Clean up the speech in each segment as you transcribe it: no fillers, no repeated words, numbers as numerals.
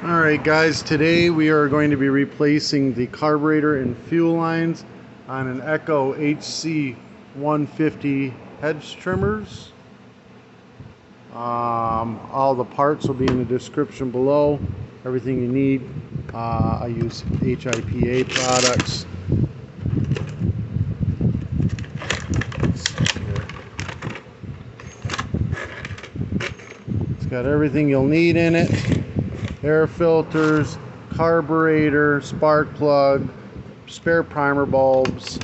Alright guys, today we are going to be replacing the carburetor and fuel lines on an Echo HC-150 hedge trimmers. All the parts will be in the description below. Everything you need. I use HIPA products. It's got everything you'll need in it. Air filters, carburetor, spark plug, spare primer bulbs,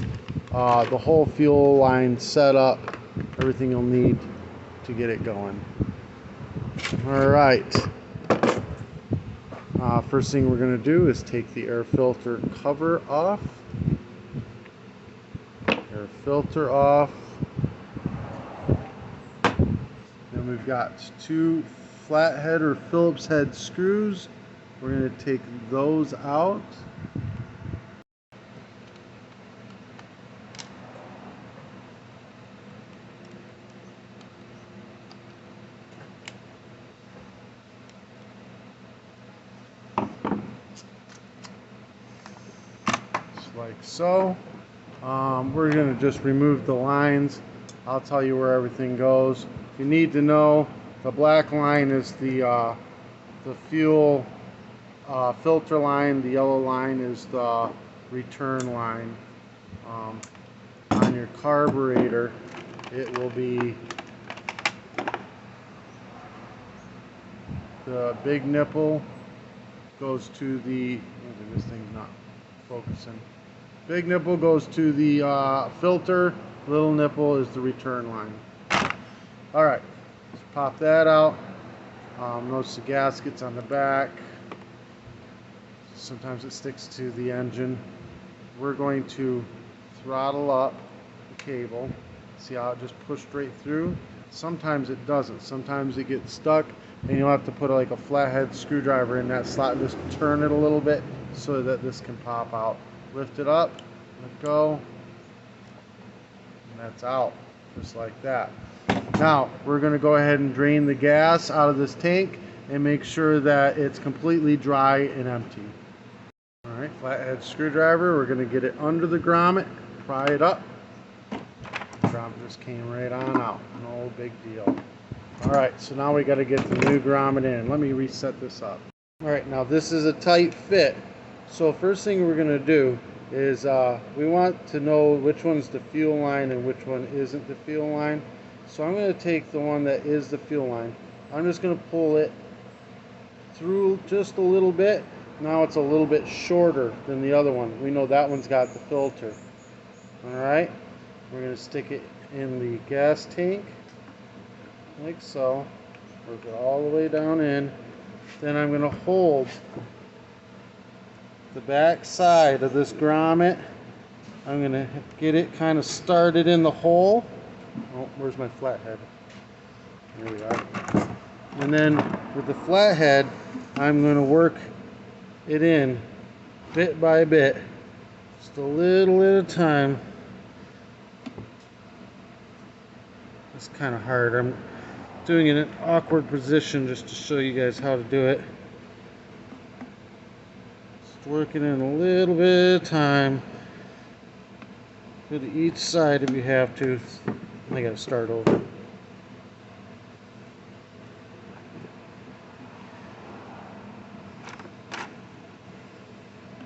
the whole fuel line setup, everything you'll need to get it going. Alright, first thing we're going to do is take the air filter cover off. Air filter off. Then we've got two flathead or Phillips head screws. We're going to take those out. Just like so. We're going to just remove the lines. I'll tell you where everything goes. You need to know the black line is the fuel filter line. The yellow line is the return line. On your carburetor, it will be the big nipple goes to the, this thing's not focusing. Big nipple goes to the filter, little nipple is the return line. Alright, let's pop that out. Notice the gaskets on the back. Sometimes it sticks to the engine. We're going to throttle up the cable. See how it just pushed straight through? Sometimes it doesn't. Sometimes it gets stuck and you'll have to put like a flathead screwdriver in that slot and just turn it a little bit so that this can pop out. Lift it up, let go, and that's out, just like that. Now, we're going to go ahead and drain the gas out of this tank and make sure that it's completely dry and empty. Alright, flathead screwdriver, we're going to get it under the grommet, pry it up. The grommet just came right on out, no big deal. Alright, so now we got to get the new grommet in. Let me reset this up. Alright, now this is a tight fit. So first thing we're going to do is we want to know which one's the fuel line and which one isn't the fuel line. So I'm going to take the one that is the fuel line. I'm just going to pull it through just a little bit. Now it's a little bit shorter than the other one. We know that one's got the filter. Alright, we're going to stick it in the gas tank like so. Work it all the way down in. Then I'm going to hold the back side of this grommet. I'm going to get it kind of started in the hole. Oh, where's my flathead? There we are. And then with the flathead, I'm going to work it in bit by bit, just a little at a time. It's kind of hard. I'm doing it in an awkward position just to show you guys how to do it. Working in a little bit of time. Go to each side if you have to. I gotta start over.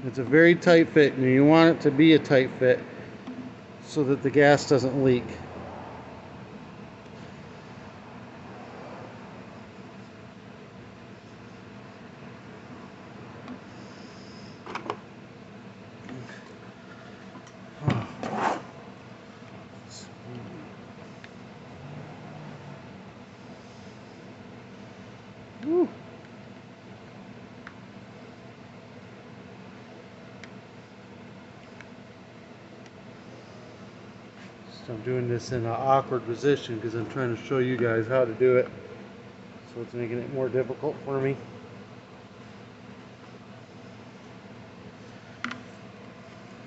It's a very tight fit, and you want it to be a tight fit so that the gas doesn't leak. Woo. So I'm doing this in an awkward position because I'm trying to show you guys how to do it. So it's making it more difficult for me.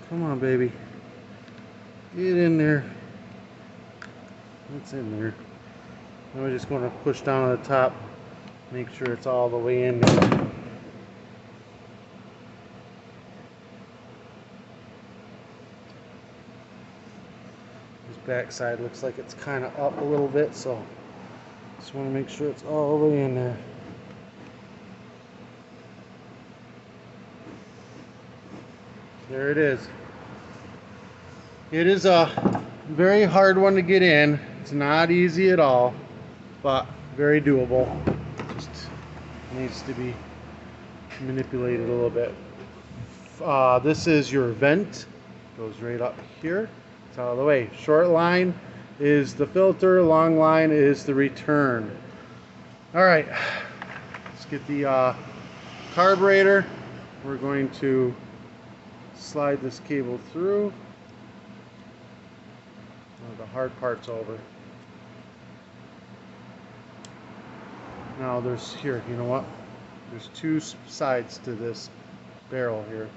Come on, baby. Get in there. It's in there. Now we're just going to push down on the top. Make sure it's all the way in there. back side looks like it's kind of up a little bit, so just want to make sure it's all the way in there. There it is. It is a very hard one to get in. It's not easy at all, but very doable. Just needs to be manipulated a little bit. This is your vent. Goes right up here. It's out of the way. Short line is the filter. Long line is the return. All right. Let's get the carburetor. We're going to slide this cable through. Oh, the hard part's over. Now there's here, you know what? There's two sides to this barrel here.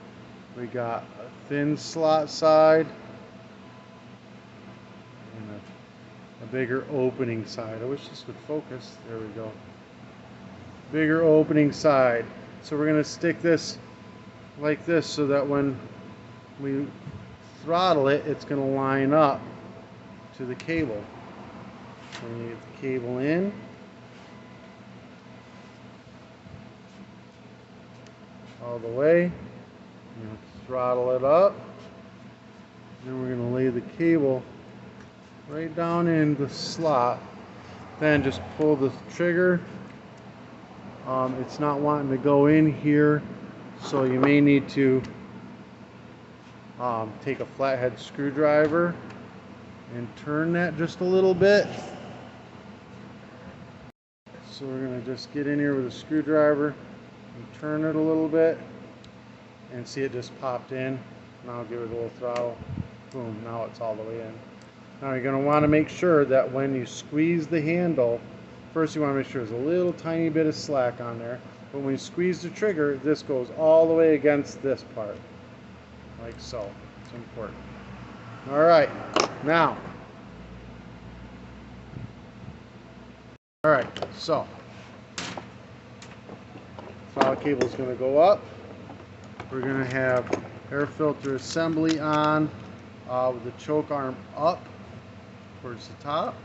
We got a thin slot side and a bigger opening side. I wish this would focus. There we go. Bigger opening side. So we're going to stick this like this so that when we throttle it, it's going to line up to the cable. So we get the cable in. All the way. We're going to throttle it up. Then we're going to lay the cable right down in the slot. Then just pull the trigger. It's not wanting to go in here, so you may need to take a flathead screwdriver and turn that just a little bit. So we're going to just get in here with a screwdriver and turn it a little bit, and see it just popped in. Now give it a little throttle. Boom, now it's all the way in. Now you're going to want to make sure that when you squeeze the handle, first you want to make sure there's a little tiny bit of slack on there, but when you squeeze the trigger, this goes all the way against this part, like so. It's important. All right, now. All right, so throttle cable is going to go up. We're going to have air filter assembly on with the choke arm up towards the top,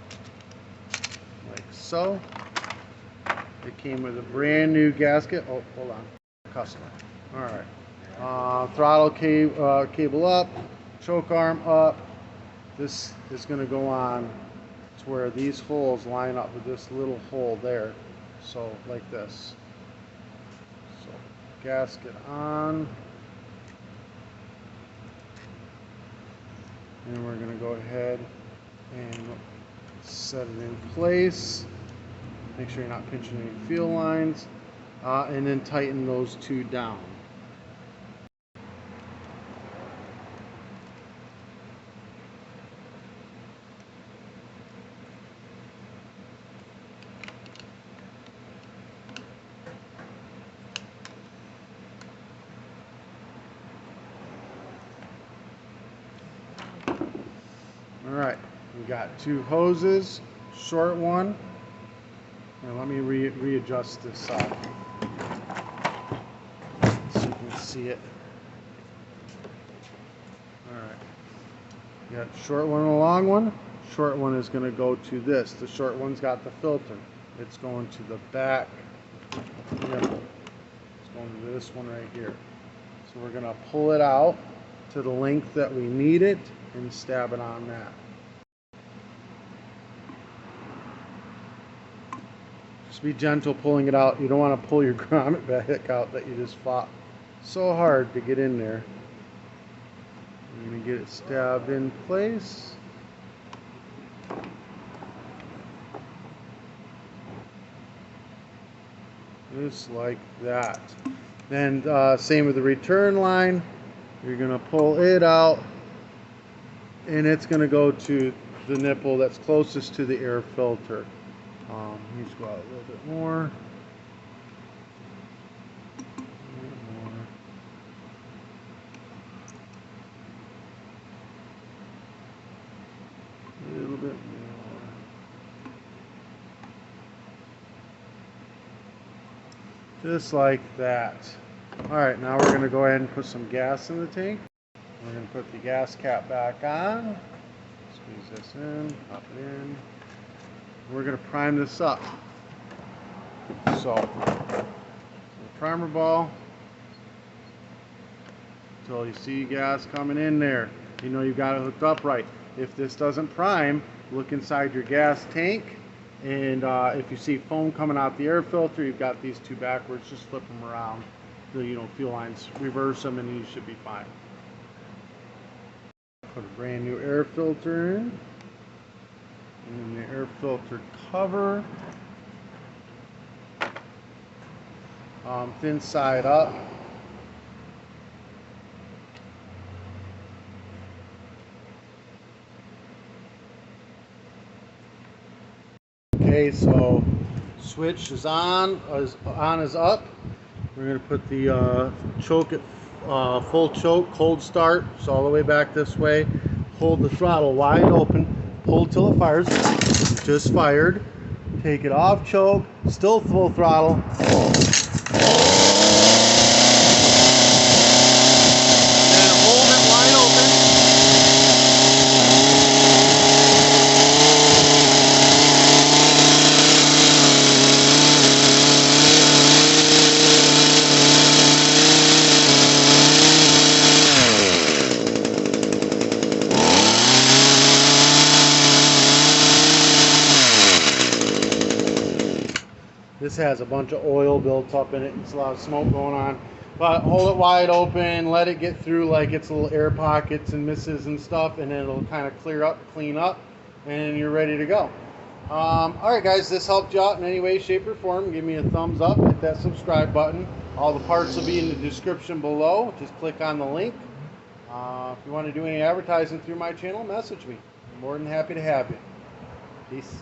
like so. It came with a brand new gasket. Oh, hold on, customer. All right, throttle cable up, choke arm up. This is going to go on to where these holes line up with this little hole there. So like this. So gasket on. And we're going to go ahead and set it in place. Make sure you're not pinching any field lines. And then tighten those two down. Alright, we got two hoses, short one. Now let me readjust this side so you can see it. Alright, you got short one and a long one. Short one is going to go to this. The short one's got the filter. It's going to the back nipple. It's going to this one right here. So we're going to pull it out to the length that we need it and stab it on that. Just be gentle pulling it out. You don't want to pull your grommet back out that you just fought so hard to get in there. You're going to get it stabbed in place. Just like that. Then same with the return line. You're going to pull it out, and it's going to go to the nipple that's closest to the air filter. Needs to go out a little bit more. A little bit more. Just like that. Alright, now we're going to go ahead and put some gas in the tank. We're going to put the gas cap back on. Squeeze this in, pop it in. We're going to prime this up. So the primer ball until you see gas coming in there. You know you've got it hooked up right. If this doesn't prime, look inside your gas tank, and if you see foam coming out the air filter, you've got these two backwards, just flip them around. The fuel lines, reverse them, and you should be fine. Put a brand new air filter in, and the air filter cover, thin side up. Okay, so switch is on is up. We're going to put the choke at full choke, cold start, so all the way back this way. Hold the throttle wide open, pull till it fires. Just fired. Take it off choke, still full throttle. And hold it wide open. This has a bunch of oil built up in it. It's a lot of smoke going on. But hold it wide open, let it get through like it's little air pockets and misses and stuff, and then it'll kind of clear up, clean up, and you're ready to go. Alright guys, this helped you out in any way, shape, or form. Give me a thumbs up, hit that subscribe button. All the parts will be in the description below. Just click on the link. If you want to do any advertising through my channel, message me. I'm more than happy to have you. Peace.